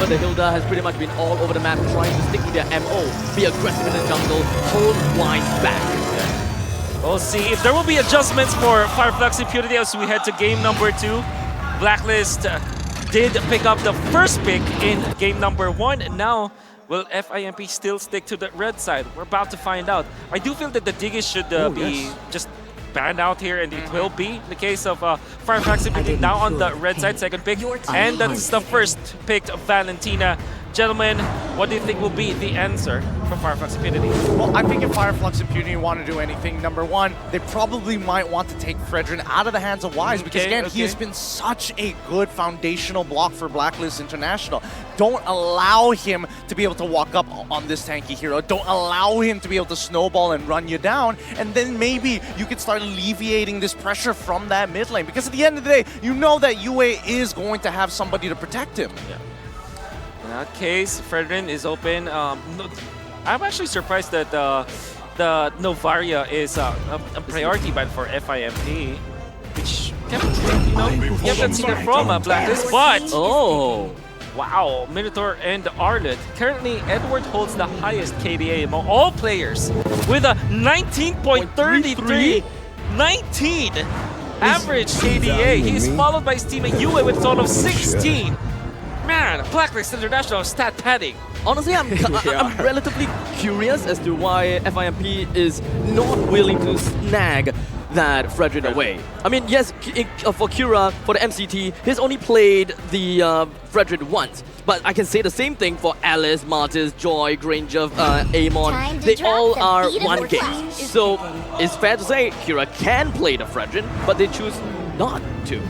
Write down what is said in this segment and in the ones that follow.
The Hilda has pretty much been all over the map trying to stick to their MO, be aggressive in the jungle, hold wide back. We'll see if there will be adjustments for FLUX Impunity as we head to game number 2. Blacklist did pick up the first pick in game number 1, and now will FIMP still stick to the red side? We're about to find out. I do feel that the Diggies should be just banned out here, and it will be the case of FLUX Impunity now on the red side, second pick, and that's the first pick of Valentina. Gentlemen, what do you think will be the answer for FLUX Impunity? Well, I think if FLUX Impunity want to do anything, number one, they probably might want to take Fredrin out of the hands of Wise, because again, he has been such a good foundational block for Blacklist International. Don't allow him to be able to walk up on this tanky hero. Don't allow him to be able to snowball and run you down, and then maybe you could start alleviating this pressure from that mid lane, because at the end of the day, you know that UA is going to have somebody to protect him. Yeah. In that case, Fredrin is open. I'm actually surprised that the Novaria is a priority ban for FIMP, which you haven't seen it from Blacklist, but wow, Minotaur and Arlet. Currently, Edward holds the highest KDA among all players with a 19.33. 19 average KDA. He's followed by his teammate UA with a total of 16. Man, Blacklist International stat padding. Honestly, I'm relatively curious as to why FIMP is not willing to snag that Fredrin away. I mean, yes, for Kira, for the MCT, he's only played the Fredrin once. But I can say the same thing for Alice, Martis, Joy, Granger, Amon. They all are one game. So it's fair to say Kira can play the Fredrin, but they choose not to.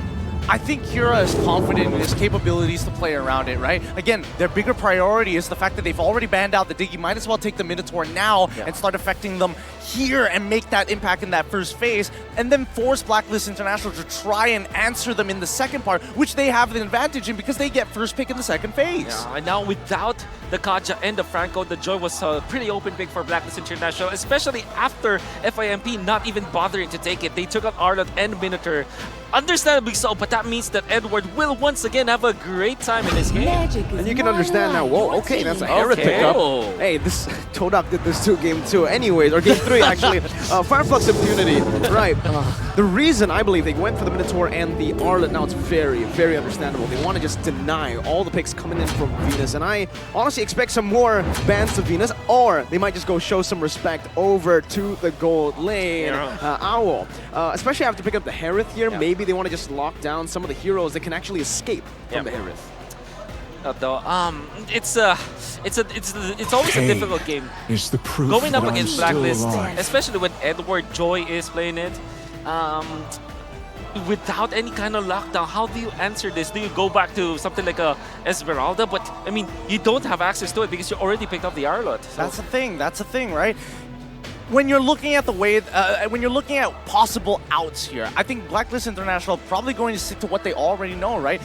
I think Kira is confident in his capabilities to play around it, right? Again, their bigger priority is the fact that they've already banned out the Diggy. Might as well take the Minotaur now and start affecting them here and make that impact in that first phase, and then force Blacklist International to try and answer them in the second part, which they have the advantage in because they get first pick in the second phase. Yeah, and now without the Kaja and the Franco, the Joy was a pretty open pick for Blacklist International, especially after FIMP not even bothering to take it. They took out Arlet and Minotaur. Understandably so, but that means that Edward will once again have a great time in this game. And you can understand now, whoa, okay, that's a Herod pickup. Hey, this Todak did this to game 2 anyways, or game 3 actually. FLUX Impunity, right. The reason I believe they went for the Minotaur and the Arlet now, it's very, very understandable. They want to just deny all the picks coming in from Venus, and I honestly expect some more bans to Venus, or they might just go show some respect over to the gold lane. Owl. Especially after picking up the Herith here, maybe they want to just lock down some of the heroes that can actually escape from the Herith. It's always a difficult game. Is the proof going up that against I'm Blacklist, still alive. especially when Edward Joy is playing it. Without any kind of lockdown, how do you answer this? Do you go back to something like a Esmeralda? But I mean, you don't have access to it because you already picked up the Arlot. So. That's the thing. That's the thing, right? When you're looking at the way, when you're looking at possible outs here, I think Blacklist International probably going to stick to what they already know, right?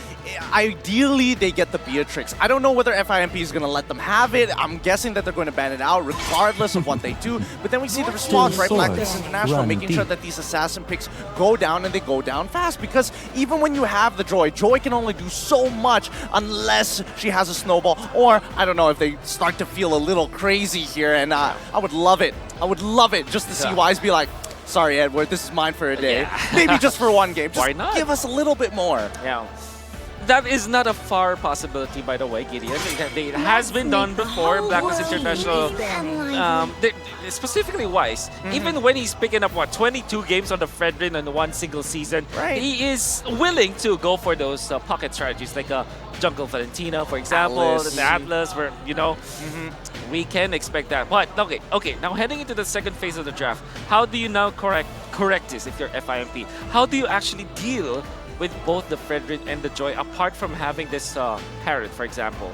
Ideally, they get the Beatrix. I don't know whether FIMP is going to let them have it. I'm guessing that they're going to ban it out regardless of what they do. But then we see the response, right? Blacklist International making sure that these assassin picks go down and they go down fast, because even when you have the Joy, Joy can only do so much unless she has a snowball, or I don't know if they start to feel a little crazy here, and I would love it. I would love it just to see Wise be like, sorry, Edward, this is mine for a day. Maybe just for one game. Just Why not? Give us a little bit more. Yeah. That is not a far possibility, by the way, Gideon. It has been done before. Blacklist International, specifically Wise, even when he's picking up, 22 games on the Fredrin in one single season, he is willing to go for those pocket strategies, like Jungle Valentina, for example, the Atlas, where, we can expect that. But, okay, now heading into the second phase of the draft, how do you now correct this if you're FIMP? How do you actually deal with both the Fredrin and the Joy, apart from having this Parrot, for example?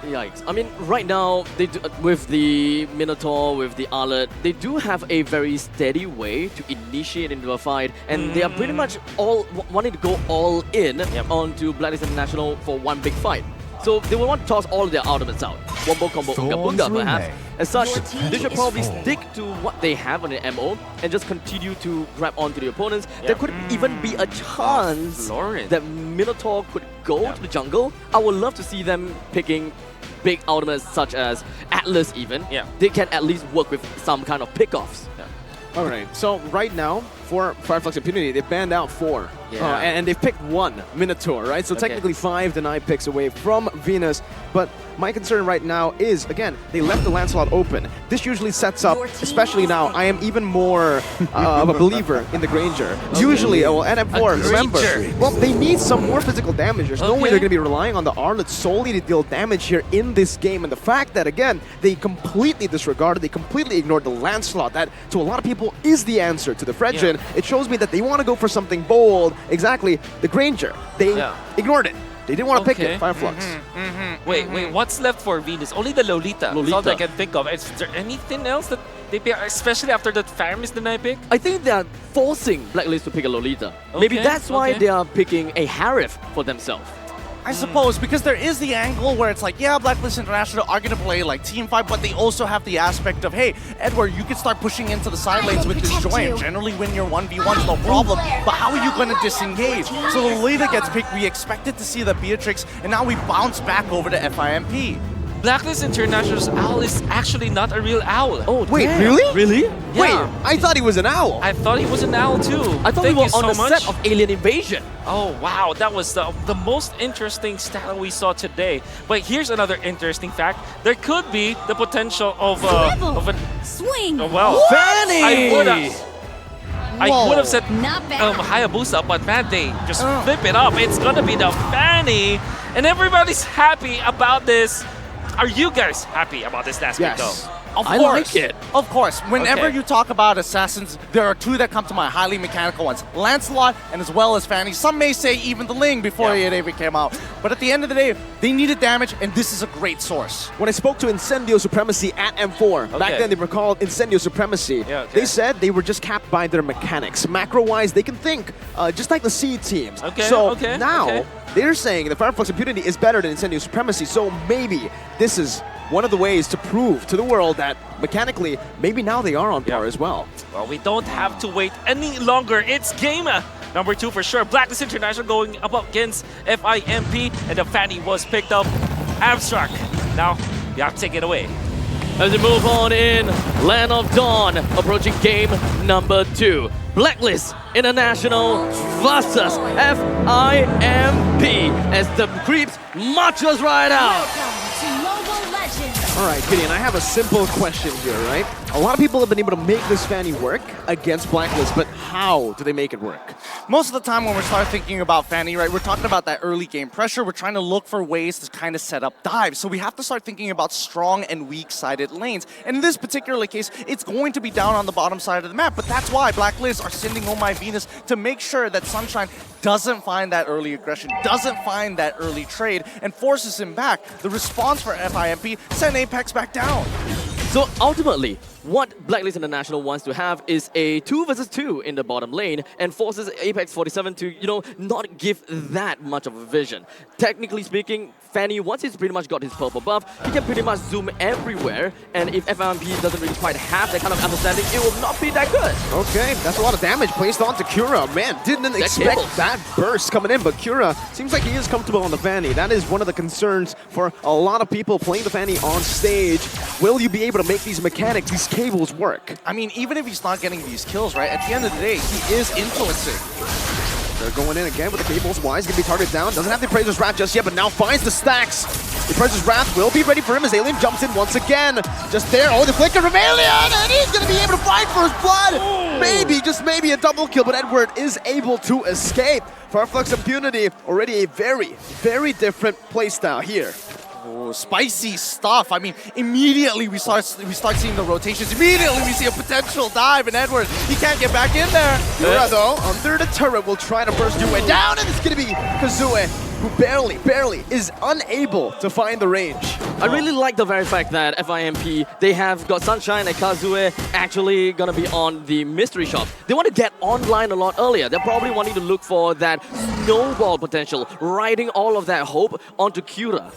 Yikes. I mean, right now, they do, with the Minotaur, with the Arlet, they do have a very steady way to initiate into a fight, and they are pretty much all wanting to go all in onto Blacklist International for one big fight. So they will want to toss all of their ultimates out. Wombo combo Unga Bunga perhaps. As such, they should probably stick to what they have on their MO and just continue to grab onto the opponents. There could even be a chance that Minotaur could go to the jungle. I would love to see them picking big ultimates such as Atlas even. They can at least work with some kind of pickoffs. All right, so right now, for FLUX Impunity, they've banned out 4. And they've picked 1, Minotaur, right? So technically 5 denied picks away from Venus. But my concern right now is, again, they left the Lancelot open. This usually sets up, especially now, I am even more of a believer in the Granger. Usually, well, NM4, remember, well, they need some more physical damage. There's no way they're going to be relying on the Arlet solely to deal damage here in this game. And the fact that, again, they completely disregarded, they completely ignored the Lancelot, that to a lot of people is the answer to the Fredrin. It shows me that they want to go for something bold. Exactly, the Granger. They ignored it. They didn't want to pick it, FLUX. Wait, what's left for Venus? Only the Lolita. That's all I can think of. Is there anything else that they pick, especially after the Farum is denied pick? I think they are forcing Blacklist to pick a Lolita. Maybe that's why they are picking a Harif for themselves. I suppose, because there is the angle where it's like, yeah, Blacklist International are going to play like team fight, but they also have the aspect of, hey, Edward, you can start pushing into the side lanes with this joy and generally win your 1v1s, no problem, but how are you going to disengage? So the Lolita gets picked, we expected to see the Beatrix, and now we bounce back over to FIMP. Blacklist International's owl is actually not a real owl. Oh, wait, damn. really? Really? Yeah. Wait, I thought he was an owl. I thought he was an owl too. I thought Thank we were you on so the much. set of Alien Invasion. Oh wow, that was the most interesting stat we saw today. But here's another interesting fact: there could be the potential of an swing. Well, Fanny. I would have said Not bad. Hayabusa, but man, they just flip it up. It's gonna be the Fanny, and everybody's happy about this. Are you guys happy about this last pick though? Of I course. like it. Of course. Whenever Okay. you talk about assassins, there are 2 that come to mind, highly mechanical ones. Lancelot and as well as Fanny. Some may say even the Ling before it even came out. But at the end of the day, they needed damage, and this is a great source. When I spoke to Incendio Supremacy at M4, back then they were called Incendio Supremacy, they said they were just capped by their mechanics. Macro-wise, they can think just like the C teams. So now, they're saying the FLUX Impunity is better than Incendio Supremacy, so maybe this is one of the ways to prove to the world that mechanically, maybe now they are on par as well. Well, we don't have to wait any longer. It's game number 2 for sure. Blacklist International going up against FIMP, and the Fanny was picked up. Abstract. Now, you have to take it away. As we move on in Land of Dawn, approaching game number 2. Blacklist International versus FIMP as the creeps march us right out. Welcome to Mobile Legends. All right, Gideon, I have a simple question here, right? A lot of people have been able to make this Fanny work against Blacklist, but how do they make it work? Most of the time when we start thinking about Fanny, right, we're talking about that early game pressure. We're trying to look for ways to kind of set up dives. So we have to start thinking about strong and weak-sided lanes. And in this particular case, it's going to be down on the bottom side of the map. But that's why Blacklist are sending Oh My Venus to make sure that Sunshine doesn't find that early aggression, doesn't find that early trade, and forces him back. The response for FIMP, send Apex back down. So ultimately, what Blacklist International wants to have is a 2 versus 2 in the bottom lane and forces Apex 47 to, not give that much of a vision. Technically speaking, Fanny, once he's pretty much got his purple buff, he can pretty much zoom everywhere, and if FIMP doesn't really quite have that kind of understanding, it will not be that good. Okay, that's a lot of damage placed onto Cura. Man, didn't expect that burst coming in, but Cura seems like he is comfortable on the Fanny. That is one of the concerns for a lot of people playing the Fanny on stage. Will you be able to make these mechanics, these cables work? I mean, even if he's not getting these kills, right, at the end of the day, he is influencing. They're going in again with the cables. Wise gonna be targeted down. Doesn't have the Appraiser's Wrath just yet, but now finds the stacks. The Appraiser's Wrath will be ready for him as Alien jumps in once again. Just there. Oh, the flicker from Alien! And he's gonna be able to fight for his blood! Ooh. Maybe, just maybe a double kill, but Edward is able to escape. For FLUX Impunity, already a very, very different playstyle here. Oh, spicy stuff. I mean, immediately we start seeing the rotations. Immediately we see a potential dive, and Edward, he can't get back in there. Cura, though, under the turret, will try to burst your way down, and it's going to be Kazue, who barely is unable to find the range. I really like the very fact that FIMP, they have got Sunshine and Kazue actually gonna be on the mystery shop. They want to get online a lot earlier. They're probably wanting to look for that snowball potential, riding all of that hope onto Cura.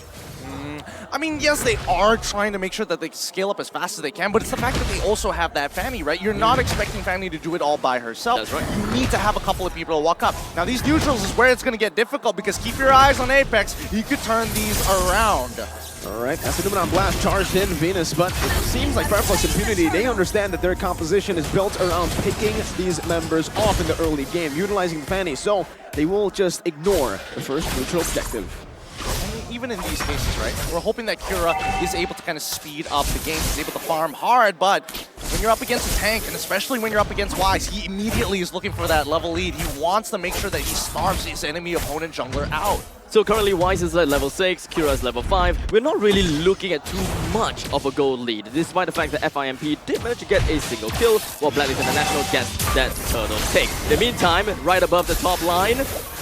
I mean, yes, they are trying to make sure that they scale up as fast as they can, but it's the fact that they also have that Fanny, right? You're not expecting Fanny to do it all by herself. That's right. You need to have a couple of people to walk up. Now, these neutrals is where it's going to get difficult because keep your eyes on Apex. He could turn these around. All right, as the Numenon Blast charged in Venus, but it seems like FLUX Impunity, they understand that their composition is built around picking these members off in the early game, utilizing the Fanny, so they will just ignore the first neutral objective. Even in these cases, right, we're hoping that Kura is able to kind of speed up the game, he's able to farm hard, but when you're up against a tank, and especially when you're up against Wise, he immediately is looking for that level lead. He wants to make sure that he starves his enemy opponent jungler out. So currently Wise is at level 6, Kira is level 5. We're not really looking at too much of a gold lead, despite the fact that FIMP did manage to get a single kill, while Blacklist International gets that turtle take. In the meantime, right above the top line,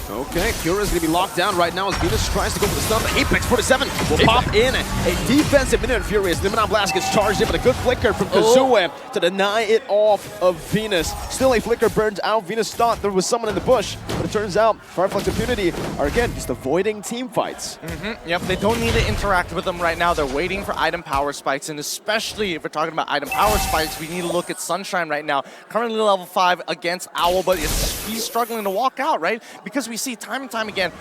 Okay, Kura's gonna be locked down right now as Venus tries to go for the stun, but Apex 47 will pop in. A defensive minute and Furious. Numenon Blast gets charged in, but a good flicker from Kazue to deny it off of Venus. Still a flicker burns out. Venus thought there was someone in the bush, but it turns out FLUX Impunity are again just avoiding team fights. Yep, they don't need to interact with them right now. They're waiting for item power spikes, and especially if we're talking about item power spikes, we need to look at Sunshine right now. Currently level 5 against Owl, but he's struggling to walk out, right? Because we see time and time again,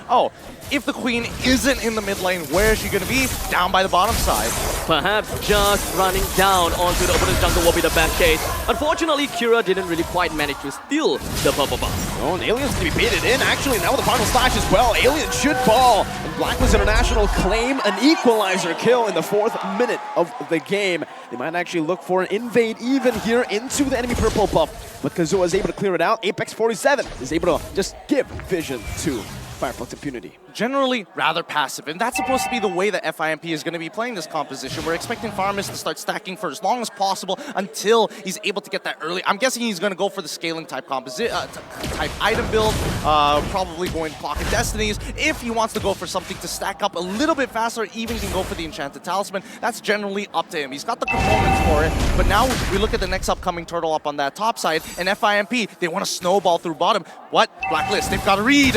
if the Queen isn't in the mid lane, where is she going to be? Down by the bottom side. perhaps just running down onto the opponent's jungle will be the best case. Unfortunately, Kira didn't really quite manage to steal the purple buff. Oh, and Alien's gonna be baited in, actually, now with the final slash as well. Alien should fall, and Blacklist International claim an equalizer kill in the 4th minute of the game. They might actually look for an invade even here into the enemy purple buff, but Kazuha is able to clear it out. Apex 47 is able to just give vision to FLUX Impunity. Generally rather passive, and that's supposed to be the way that FIMP is going to be playing this composition. We're expecting Farmus to start stacking for as long as possible until he's able to get that early. I'm guessing he's going to go for the scaling type type item build, probably going Pocket Destinies. If he wants to go for something to stack up a little bit faster, even can go for the Enchanted Talisman. That's generally up to him. He's got the components for it, but now we look at the next upcoming turtle up on that top side, and FIMP, they want to snowball through bottom. What? Blacklist, they've got to read.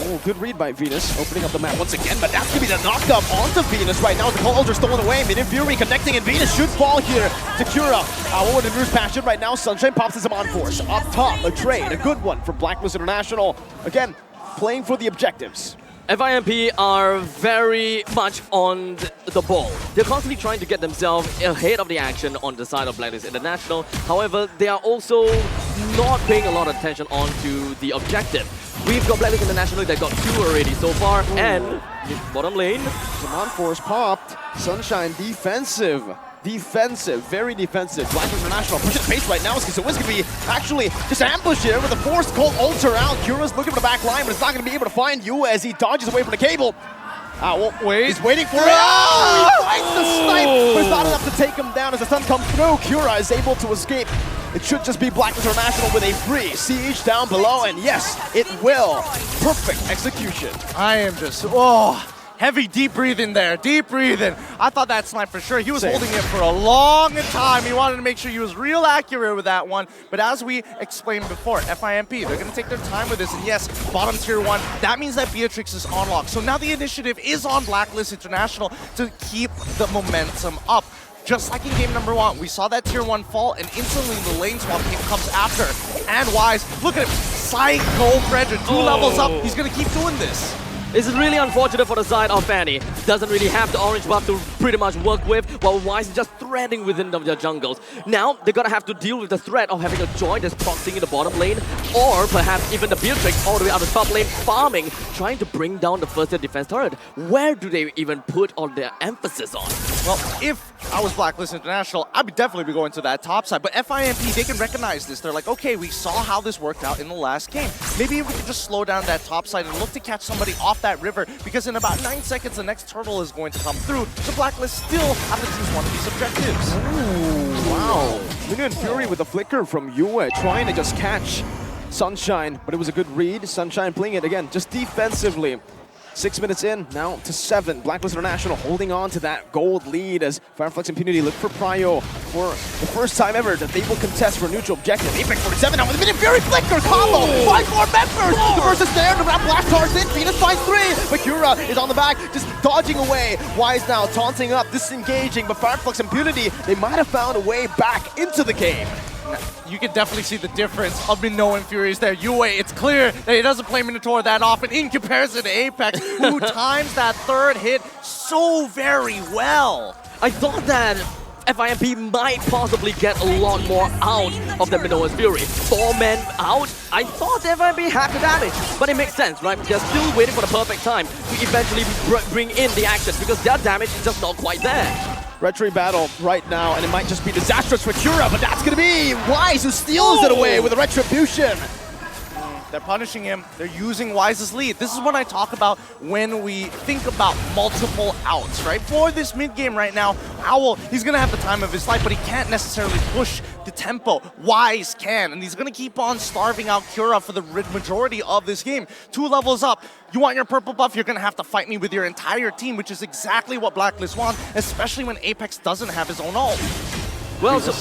Oh, good read by Venus, opening up the map once again, but that's going to be the knockdown onto Venus right now. The calls are stolen away, Mid Fury connecting, and Venus should fall here to Kura. Owl in Rouge Passion right now, Sunshine pops his on force. Up top, a trade, a good one from Blacklist International. Again, playing for the objectives. FIMP are very much on the ball. They're constantly trying to get themselves ahead of the action on the side of Blacklist International. However, they are also not paying a lot of attention onto the objective. We've got Blacklist International that got 2 already so far, and bottom lane. Zaman Force popped. Sunshine defensive. Defensive, very defensive. Blacklist International pushing the pace right now. So it's going to be actually just ambushed here with a forced cold ultra out. Kura's looking for the back line, but it's not going to be able to find you as he dodges away from the cable. He's waiting for it. Oh, he finds the snipe, but it's not enough to take him down as the stun comes through. Kura is able to escape. It should just be Blacklist International with a free siege down below, and yes, it will. Perfect execution. I am just, heavy deep breathing there, deep breathing. I thought that snipe for sure. He was holding it for a long time. He wanted to make sure he was real accurate with that one. But as we explained before, FIMP, they're going to take their time with this. And yes, bottom tier 1, that means that Beatrix is on lock. So now the initiative is on Blacklist International to keep the momentum up. Just like in game number 1, we saw that tier 1 fall, and instantly the lane swap comes after. And Wise, look at him, Psycho Frederick, 2 levels up. He's going to keep doing this. This is really unfortunate for the side of Fanny. Doesn't really have the orange buff to pretty much work with, while Wise is just threading within their jungles. Now, they're gonna have to deal with the threat of having a Joy that's proxying in the bottom lane, or perhaps even the Beatrix all the way out the top lane, farming, trying to bring down the first defense turret. Where do they even put all their emphasis on? Well, if I was Blacklist International, I'd definitely be going to that top side. But FIMP, they can recognize this. They're like, okay, we saw how this worked out in the last game. Maybe we can just slow down that top side and look to catch somebody off that river, because in about 9 seconds, the next turtle is going to come through. The Blacklist still have to choose one of these objectives. Ooh, wow. Minion Fury with a flicker from Yue, trying to just catch Sunshine, but it was a good read. Sunshine playing it again, just defensively. 6 minutes in, now to 7. Blacklist International holding on to that gold lead as FLUX Impunity look for Prio for the first time ever that they will contest for a neutral objective. Apex 47 now with a Minute Fury Flicker combo! 5 more members! The versus there, the blast charge in, Venus finds 3! Bakura is on the back, just dodging away. Wise now taunting up, disengaging, but FLUX Impunity, they might have found a way back into the game. You can definitely see the difference of Minoa and Furious there. Yue, it's clear that he doesn't play Minotaur that often in comparison to Apex, who times that third hit so very well. I thought that FIMP might possibly get a lot more out of the Minoa's Fury. 4 men out, I thought FIMP had the damage, but it makes sense, right? They're still waiting for the perfect time to eventually bring in the action because their damage is just not quite there. Retry battle right now, and it might just be disastrous for Cura, but that's gonna be Wise who steals it away with a Retribution. They're punishing him. They're using Wise's lead. This is what I talk about when we think about multiple outs, right? For this mid-game right now, Owl, he's going to have the time of his life, but he can't necessarily push the tempo. Wise can, and he's going to keep on starving out Cura for the majority of this game. 2 levels up. You want your purple buff, you're going to have to fight me with your entire team, which is exactly what Blacklist wants, especially when Apex doesn't have his own ult. Well, so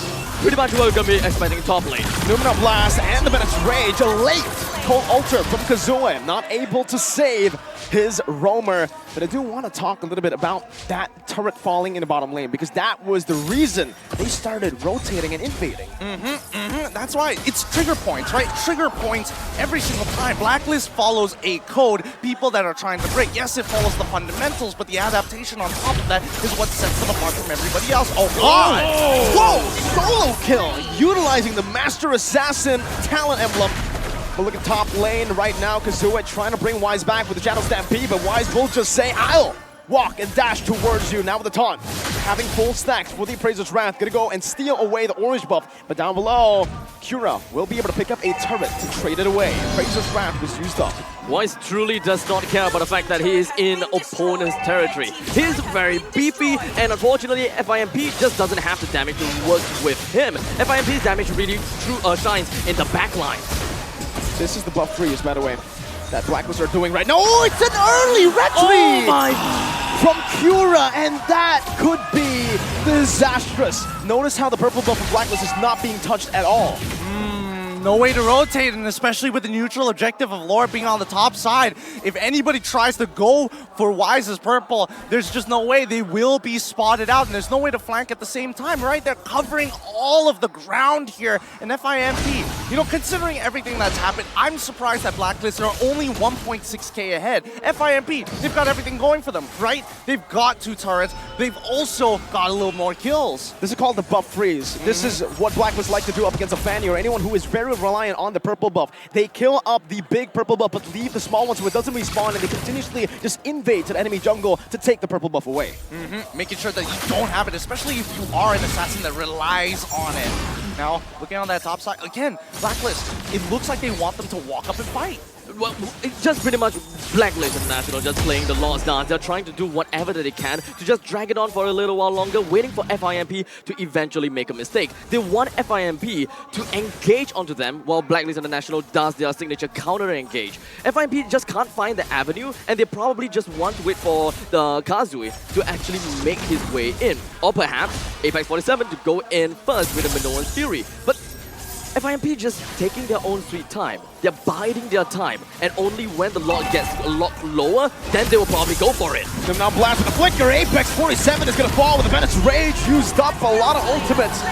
pretty much what we're going to be expecting top lane. Numina Blast and the Menace Rage, a late Cold Altar from Kazooie, not able to save his roamer. But I do want to talk a little bit about that turret falling in the bottom lane, because that was the reason they started rotating and invading. That's why it's trigger points, right? Trigger points every single time. Blacklist follows a code, people that are trying to break. Yes, it follows the fundamentals, but the adaptation on top of that is what sets them apart from everybody else. Oh, God! Whoa! Solo kill! Utilizing the Master Assassin talent emblem. But look at top lane right now. Kazooie trying to bring Wise back with the Shadow Stampede, but Wise will just say, I'll walk and dash towards you. Now with the taunt. Having full stacks for the Appraiser's Wrath. Gonna go and steal away the orange buff. But down below, Cura will be able to pick up a turret to trade it away. Appraiser's Wrath was used up. Wise truly does not care about the fact that he is in opponent's territory. He's very beefy, and unfortunately, FIMP just doesn't have the damage to work with him. FIMP's damage really shines in the backline. This is the buff freeze, by the way, that Blacklist are doing right now. Oh, it's an early retry! Oh my! From Cura, and that could be disastrous. Notice how the purple buff of Blacklist is not being touched at all. No way to rotate, and especially with the neutral objective of Lord being on the top side. If anybody tries to go for Wise's purple, there's just no way. They will be spotted out, and there's no way to flank at the same time, right? They're covering all of the ground here. And FIMP, you know, considering everything that's happened, I'm surprised that Blacklist are only 1.6k ahead. FIMP, they've got everything going for them, right? They've got 2 turrets. They've also got a little more kills. This is called the buff freeze. This is what Blacklist like to do up against a Fanny or anyone who is very reliant on the purple buff. They kill up the big purple buff, but leave the small ones so it doesn't respawn, and they continuously just invade to the enemy jungle to take the purple buff away. Making sure that you don't have it, especially if you are an assassin that relies on it. Now, looking on that top side, again, Blacklist, it looks like they want them to walk up and fight. Well, it's just pretty much Blacklist International just playing the Lost Dance. They're trying to do whatever that they can to just drag it on for a little while longer, waiting for FIMP to eventually make a mistake. They want FIMP to engage onto them while Blacklist International does their signature counter-engage. FIMP just can't find the avenue, and they probably just want to wait for the Kazooie to actually make his way in. Or perhaps Apex 47 to go in first with the Minoan's Fury. But FIMP just taking their own sweet time. They're biding their time, and only when the log gets a lot lower, then they will probably go for it. Them now blast with the flicker. Apex 47 is going to fall with the Menace Rage used up. A lot of ultimates.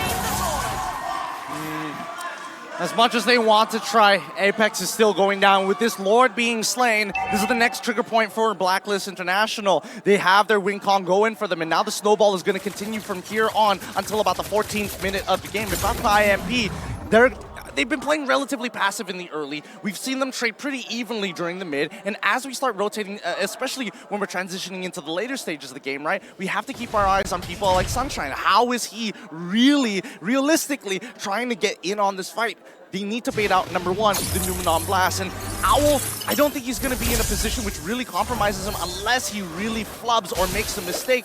As much as they want to try, Apex is still going down. With this Lord being slain, this is the next trigger point for Blacklist International. They have their win con going for them, and now the snowball is going to continue from here on until about the 14th minute of the game. If not by IMP, they've been playing relatively passive in the early. We've seen them trade pretty evenly during the mid, and as we start rotating, especially when we're transitioning into the later stages of the game, right, we have to keep our eyes on people like Sunshine. How is he really, realistically trying to get in on this fight? They need to bait out, number one, the Numenon Blast, and Owl, I don't think he's going to be in a position which really compromises him unless he really flubs or makes a mistake.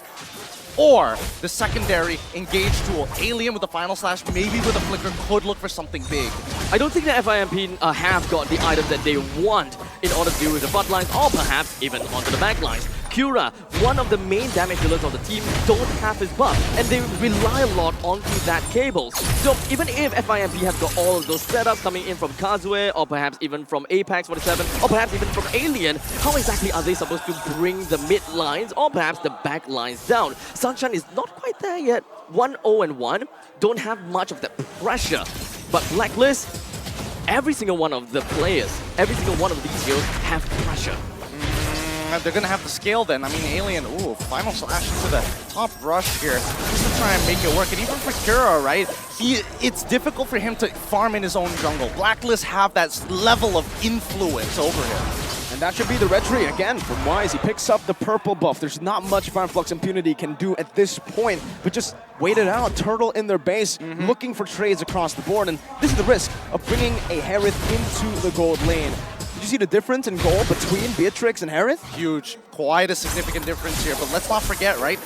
Or the secondary engage tool. Alien with the final slash, maybe with a flicker, could look for something big. I don't think that FIMP have got the item that they want in order to deal with the front lines, or perhaps even onto the back lines. Cura, one of the main damage dealers of the team, don't have his buff, and they rely a lot onto that cables. So even if FIMP have got all of those setups coming in from Kazue, or perhaps even from Apex 47, or perhaps even from Alien, how exactly are they supposed to bring the mid lines, or perhaps the back lines down? Sunshine is not quite there yet. 1-0-1, don't have much of that pressure. But Blacklist, every single one of the players, every single one of these heroes have pressure. They're going to have to scale then. I mean, Alien, ooh, final slash into the top rush here. Just to try and make it work. And even for Kura, right, it's difficult for him to farm in his own jungle. Blacklist have that level of influence over him. And that should be the red tree again from Wise. He picks up the purple buff. There's not much FLUX Impunity can do at this point, but just wait it out. Turtle in their base, looking for trades across the board. And this is the risk of bringing a Harith into the gold lane. Did you see the difference in goal between Beatrix and Harith? Huge. Quite a significant difference here. But let's not forget, right?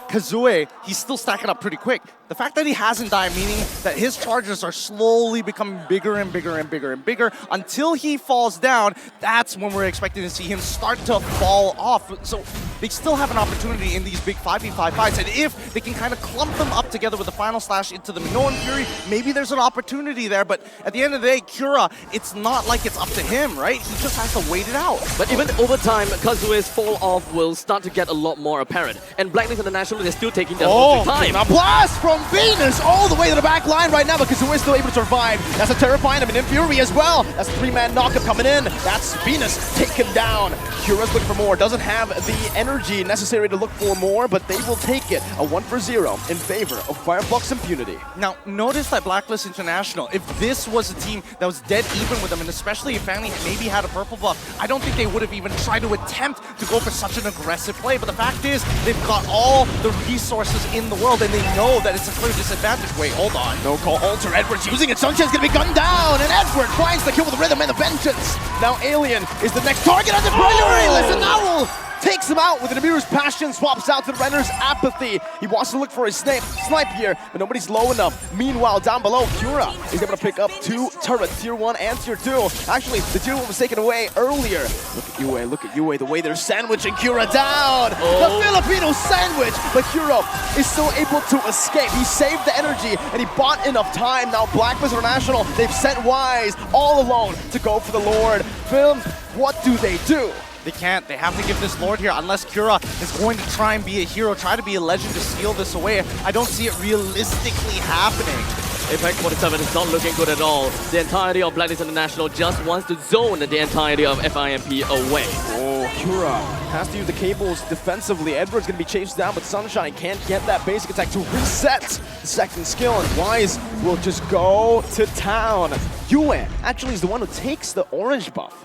Kazue, he's still stacking up pretty quick. The fact that he hasn't died, meaning that his charges are slowly becoming bigger and bigger and bigger and bigger until he falls down. That's when we're expecting to see him start to fall off. So they still have an opportunity in these big 5v5 fights. And if they can kind of clump them up together with the final slash into the Minoan Fury, maybe there's an opportunity there. But at the end of the day, Kura, it's not like it's up to him, right? He just has to wait it out. But even over time, Kazue's fall off will start to get a lot more apparent. And Blacklist International, they're still taking their own time. A blast from Venus all the way to the back line right now, but Kazue is still able to survive. That's a terrifying, I mean, in Fury as well. That's a 3-man knockup coming in. That's Venus taken down. Kura's looking for more. Doesn't have the energy necessary to look for more, but they will take it. A 1-for-0 in favor of FLUX Impunity. Now, notice that Blacklist International, if this was a team that was dead even with them, and especially if Fanny maybe had a purple buff, I don't think they would have even tried to attempt to go for such an aggressive play. But the fact is, they've got all the resources in the world, and they know that it's a clear disadvantage. Wait, hold on. No call alter. Edward's using it. Sunshine's gonna be gunned down, and Edward finds the kill with the rhythm and the vengeance. Now Alien is the next target on the priority list, and Owl takes him out with an Amir's passion, swaps out to the Renner's apathy. He wants to look for his snipe here, but nobody's low enough. Meanwhile, down below, Kura is able to pick up 2 turrets, tier 1 and tier 2. Actually, the tier 1 was taken away earlier. Look at Yue, the way they're sandwiching Kura down. The Filipino sandwich, but Kura is still able to escape. He saved the energy, and he bought enough time. Now Blacklist International, they've sent Wise all alone to go for the Lord. Film, what do they do? They can't. They have to give this Lord here unless Kura is going to try and be a hero, try to be a legend to steal this away. I don't see it realistically happening. Apex 47 is not looking good at all. The entirety of Blacklist International just wants to zone the entirety of FIMP away. Oh, Kura has to use the cables defensively. Edward's going to be chased down, but Sunshine can't get that basic attack to reset the second skill, and Wise will just go to town. Yue actually is the one who takes the orange buff.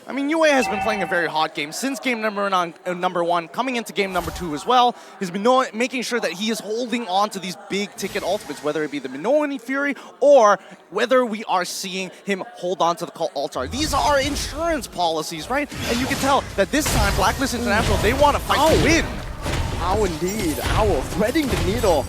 I mean, Yue has been playing a very hot game since game number 1, coming into game number 2 as well. He's been making sure that he is holding on to these big-ticket ultimates, whether it be the Minoan Fury or whether we are seeing him hold on to the Cult Altar. These are insurance policies, right? And you can tell that this time, Blacklist International, they want to fight to win. Ow, indeed. Owl threading the needle.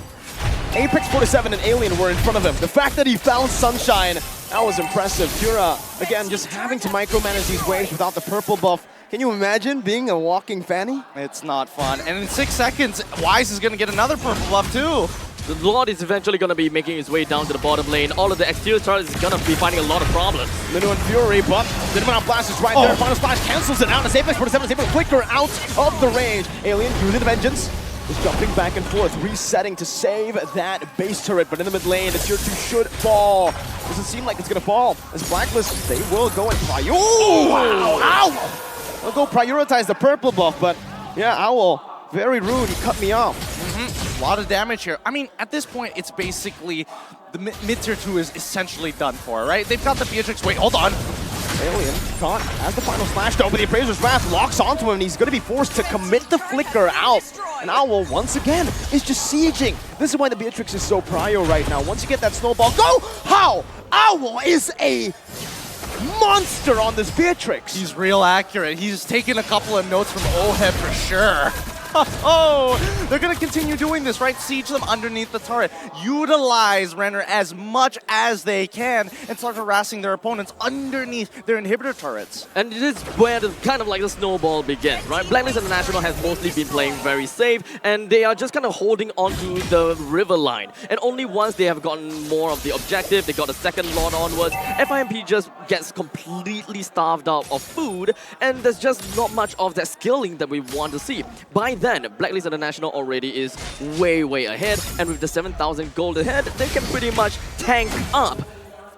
Apex 47 and Alien were in front of him. The fact that he found Sunshine, that was impressive. Kura, again, just having to micromanage these waves without the purple buff. Can you imagine being a walking Fanny? It's not fun. And in 6 seconds, Wise is going to get another purple buff too. The Lord is eventually going to be making his way down to the bottom lane. All of the exterior stars is going to be finding a lot of problems. Minoan Fury, but the Minoan Blast is right there. Final Splash cancels it out as Apex 47 is able to flicker out of the range. Alien using the vengeance. Is jumping back and forth, resetting to save that base turret, but in the mid lane, the tier 2 should fall. Doesn't seem like it's gonna fall. As Blacklist, they will go and prioritize. Oh, wow, Owl! They'll go prioritize the purple buff, but yeah, Owl, very rude, he cut me off. A lot of damage here. I mean, at this point, it's basically the mid-tier 2 is essentially done for, right? They've got the Beatrix. Wait, hold on. Alien caught as the final slash though, but the Appraiser's Wrath locks onto him, and he's going to be forced to commit the flicker out. And Owl, once again, is just sieging. This is why the Beatrix is so prio right now. Once you get that snowball, go! How? Owl is a monster on this Beatrix. He's real accurate. He's taken a couple of notes from Olhead for sure. Oh, they're going to continue doing this, right? Siege them underneath the turret. Utilize Renner as much as they can and start harassing their opponents underneath their inhibitor turrets. And this is where the kind of like the snowball begins, right? Blacklist International has mostly been playing very safe, and they are just kind of holding on to the river line. And only once they have gotten more of the objective, they got a second Lord onwards, FIMP just gets completely starved out of food, and there's just not much of that skilling that we want to see. By then, Blacklist International already is way, way ahead, and with the 7,000 gold ahead, they can pretty much tank up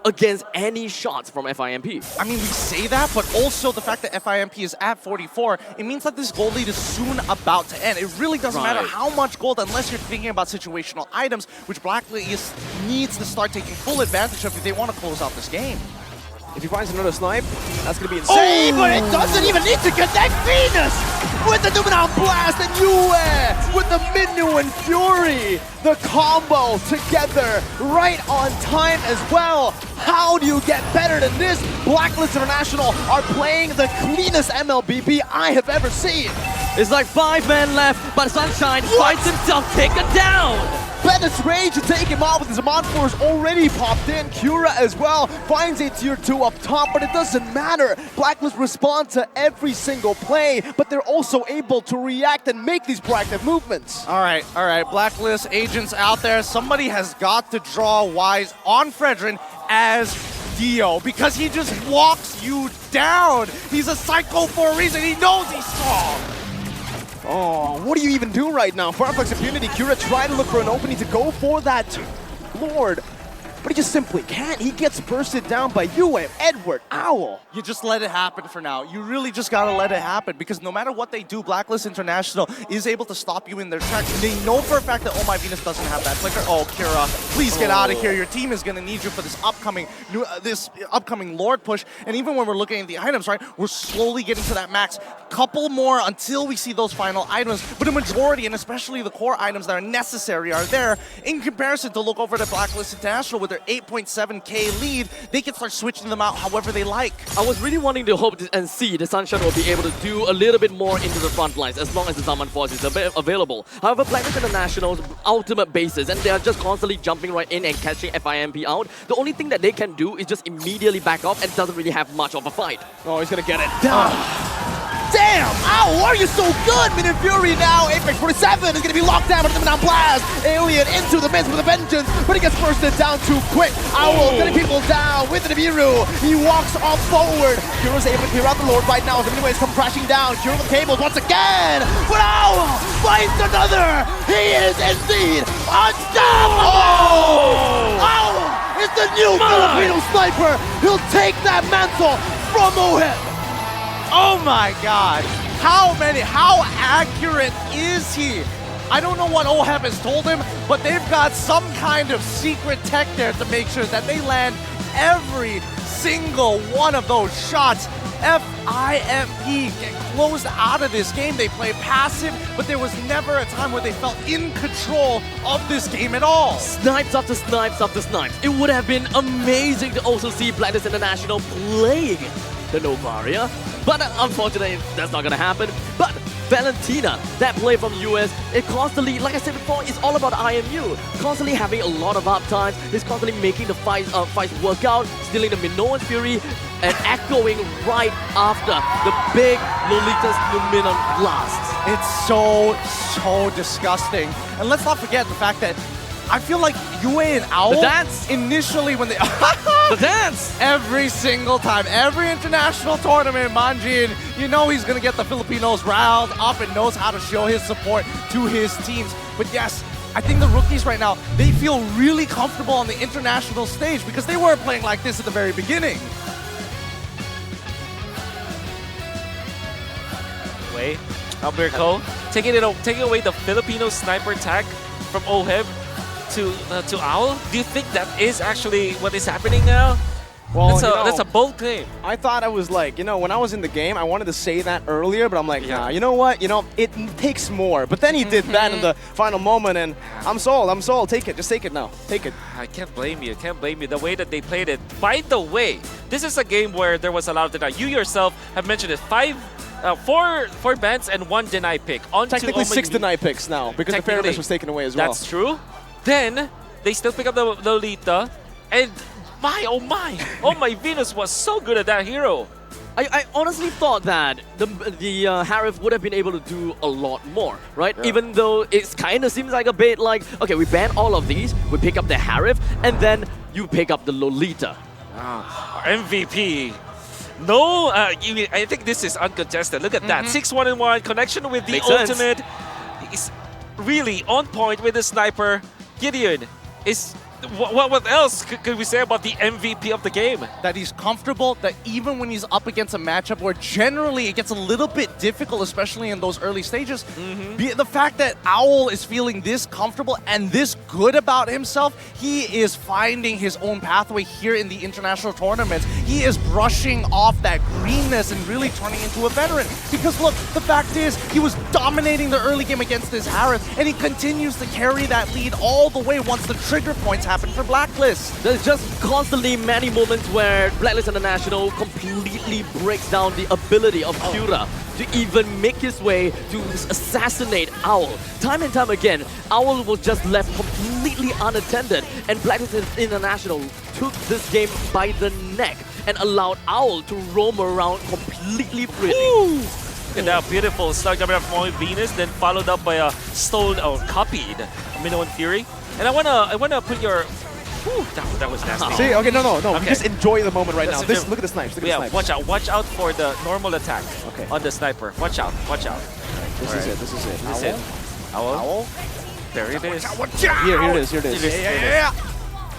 against any shots from FIMP. I mean, we say that, but also the fact that FIMP is at 44, it means that this gold lead is soon about to end. It really doesn't matter how much gold unless you're thinking about situational items, which Blacklist needs to start taking full advantage of if they want to close out this game. If he finds another snipe, that's going to be insane, but it doesn't even need to connect Venus! With the Knockout Blast and Yue! With the Minu and Fury! The combo together, right on time as well! How do you get better than this? Blacklist International are playing the cleanest MLBB I have ever seen! It's like 5 men left, but Sunshine fights himself taken down! Bennett's rage to take him out with his Amon Force already popped in. Cura as well finds a tier 2 up top, but it doesn't matter. Blacklist respond to every single play, but they're also able to react and make these proactive movements. All right, Blacklist agents out there. Somebody has got to draw wise on Fredrin as Dio, because he just walks you down. He's a psycho for a reason. He knows he's strong. Oh, what do you even do right now? FLUX Impunity, Cura tried to look for an opening to go for that Lord, but he just simply can't. He gets bursted down by Yue, Edward, Owl. You just let it happen for now. You really just gotta let it happen, because no matter what they do, Blacklist International is able to stop you in their tracks. And they know for a fact that Oh My Venus doesn't have that flicker. Oh, Kira, please get out of here. Your team is gonna need you for this upcoming Lord push. And even when we're looking at the items, right, we're slowly getting to that max. Couple more until we see those final items, but a majority, and especially the core items that are necessary, are there. In comparison to look over to Blacklist International with their 8.7k lead, they can start switching them out however they like. I was really wanting to hope and see the Sunshine will be able to do a little bit more into the front lines as long as the Zaman Force is available. However, Blacklist International's ultimate bases, and they are just constantly jumping right in and catching FIMP out. The only thing that they can do is just immediately back off and doesn't really have much of a fight. Oh, he's gonna get it down. Damn! Ow, are you so good? Minu Fury now, Apex 47 is gonna be locked down with the Knockout Blast. Alien into the midst with a vengeance, but he gets bursted down too quick. Owl getting people down with the Nibiru. He walks off forward. Cura's able to clear out the Lord right now as the Minuways come crashing down. Cura with cables once again. But Owl finds another. He is indeed unstoppable. Owl is the new Filipino sniper. He'll take that mantle from Oheb. Oh my god, how accurate is he? I don't know what OHEB has told him, but they've got some kind of secret tech there to make sure that they land every single one of those shots. FIMP get closed out of this game. They play passive, but there was never a time where they felt in control of this game at all. Snipes after snipes after snipes. It would have been amazing to also see Blacklist International playing the Novaria, but unfortunately that's not gonna happen. But Valentina, that play from the US, it constantly, like I said before, it's all about IMU. Constantly having a lot of uptimes, he's constantly making the fights work out, stealing the Minoan Fury, and echoing right after the big Lolita's Luminum Blast. It's so disgusting. And let's not forget the fact that I feel like Yue and Owl, the dance, initially when they the dance, every single time, every international tournament, Manjin, you know he's gonna get the Filipinos riled up and knows how to show his support to his teams. But yes, I think the rookies right now, they feel really comfortable on the international stage because they weren't playing like this at the very beginning. Wait, Alberto, taking away the Filipino sniper tag from OHEB to Owl. Do you think that is actually what is happening now? Well, That's a bold claim. I thought I was like, when I was in the game, I wanted to say that earlier, but I'm like, Yeah. nah, you know what? It takes more. But then he did that in the final moment, and I'm sold. I'm sold. Take it. Just take it now. Take it. I can't blame you. Can't blame you. The way that they played it. By the way, this is a game where there was a lot of deny. You yourself have mentioned it. Four bans and 1 deny pick. Technically 6 deny picks now because the fairness was taken away as well. That's true. Then they still pick up the Lolita, and oh my Venus was so good at that hero. I honestly thought that the Harif would have been able to do a lot more, right? Yeah. Even though it kind of seems like a bit like, okay, we ban all of these, we pick up the Harif, and then you pick up the Lolita. Our MVP. No, I think this is uncontested. Look at that. 6-1-1 connection with the Makes sense. ultimate. He's really on point with the sniper. Gideon is... What else could we say about the MVP of the game? That he's comfortable, that even when he's up against a matchup where generally it gets a little bit difficult, especially in those early stages, the fact that Owl is feeling this comfortable and this good about himself, he is finding his own pathway here in the international tournaments. He is brushing off that greenness and really turning into a veteran. Because look, the fact is, he was dominating the early game against this Harith, and he continues to carry that lead all the way once the trigger points happen for Blacklist. There's just constantly many moments where Blacklist International completely breaks down the ability of Cura to even make his way to assassinate Owl. Time and time again, Owl was just left completely unattended, and Blacklist International took this game by the neck and allowed Owl to roam around completely freely. Look at that beautiful start coming up from Venus, then followed up by a stolen or copied Minoan Fury. And I wanna put your... Whew, that was nasty. See, okay, no. Okay. Just enjoy the moment right now. Let's Look at the snipes. Look at the snipes. watch out for the normal attack on the sniper. Watch out. This is it. This is it. Owl. There it is. Here it is. Yeah.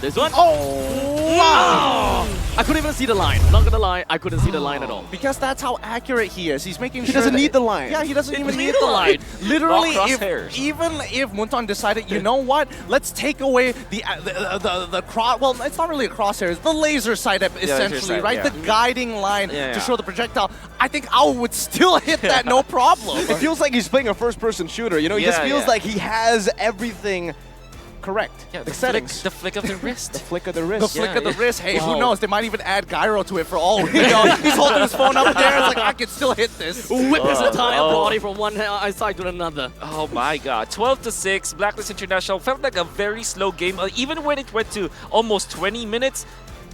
This one? Oh, wow. I couldn't even see the line. Not gonna lie, I couldn't see the line at all. Because that's how accurate he is. He's making He sure doesn't that- need the line. Yeah, he doesn't even need the the line. line. Literally, Raw crosshairs. even if Munton decided, you know what, let's take away the cross. Well, it's not really a crosshair. It's the laser sight, essentially, sight, right? yeah. The guiding line Yeah, to yeah. show the projectile. I think Owl would still hit that no problem. It feels like he's playing a first-person shooter. He just Yeah, feels yeah. like he has everything correct. Yeah, the settings. the flick of the wrist. The flick of the The wrist. flick of the yeah. wrist. Hey, Wow. who knows? They might even add gyro to it for all we know. He's holding his phone up there. It's like, I can still hit this. Whip his entire oh. body from one side to another. Oh my god. 12-6, Blacklist International felt like a very slow game. Even when it went to almost 20 minutes,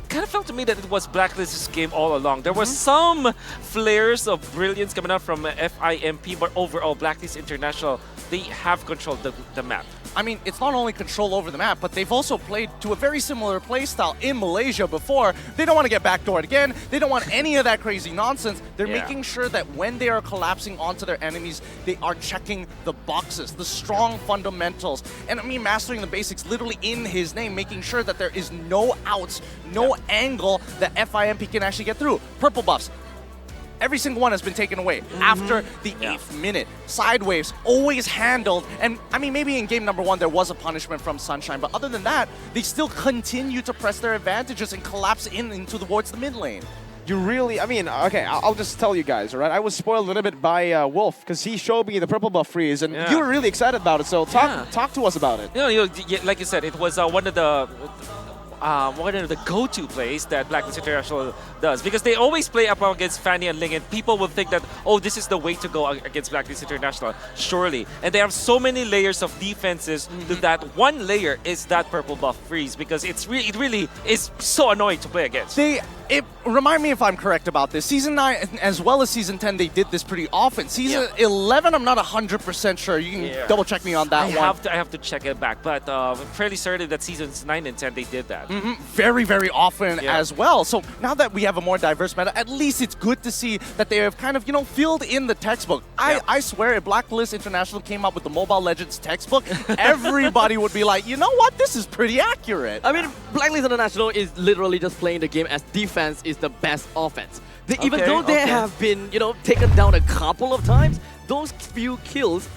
kind of felt to me that it was Blacklist's game all along. There were some flares of brilliance coming out from FIMP, but overall, Blacklist International, they have controlled the map. I mean, it's not only control over the map, but they've also played to a very similar playstyle in Malaysia before. They don't want to get backdoored again. They don't want any of that crazy nonsense. They're Yeah. making sure that when they are collapsing onto their enemies, they are checking the boxes, the strong fundamentals. And I mean, mastering the basics literally in his name, making sure that there is no outs, no angle that FIMP can actually get through. Purple buffs. Every single one has been taken away after the 8th minute. Sideways, always handled. And I mean, maybe in game number 1 there was a punishment from Sunshine, but other than that, they still continue to press their advantages and collapse towards the mid lane. You really, I mean, okay, I'll just tell you guys, all right? I was spoiled a little bit by Wolf because he showed me the purple buff freeze, and Yeah. you were really excited about it. So talk to us about it. Like you said, it was one of the go-to plays that Blacklist International does, because they always play up against Fanny and Ling, and people will think that, oh, this is the way to go against Blacklist International, surely. And they have so many layers of defenses to that one layer is that purple buff freeze, because it really is so annoying to play against. Remind me if I'm correct about this. Season 9, as well as Season 10, they did this pretty often. Season 11, I'm not 100% sure. You can double check me on that one. I have to check it back, but I'm fairly certain that Seasons 9 and 10, they did that. Very, very often Yeah. as well. So now that we have a more diverse meta, at least it's good to see that they have kind of, filled in the textbook. Yeah. I swear, if Blacklist International came up with the Mobile Legends textbook, everybody would be like, you know what, this is pretty accurate. I mean, Blacklist International is literally just playing the game as defense is the best offense. Even though they have been, taken down a couple of times, those few kills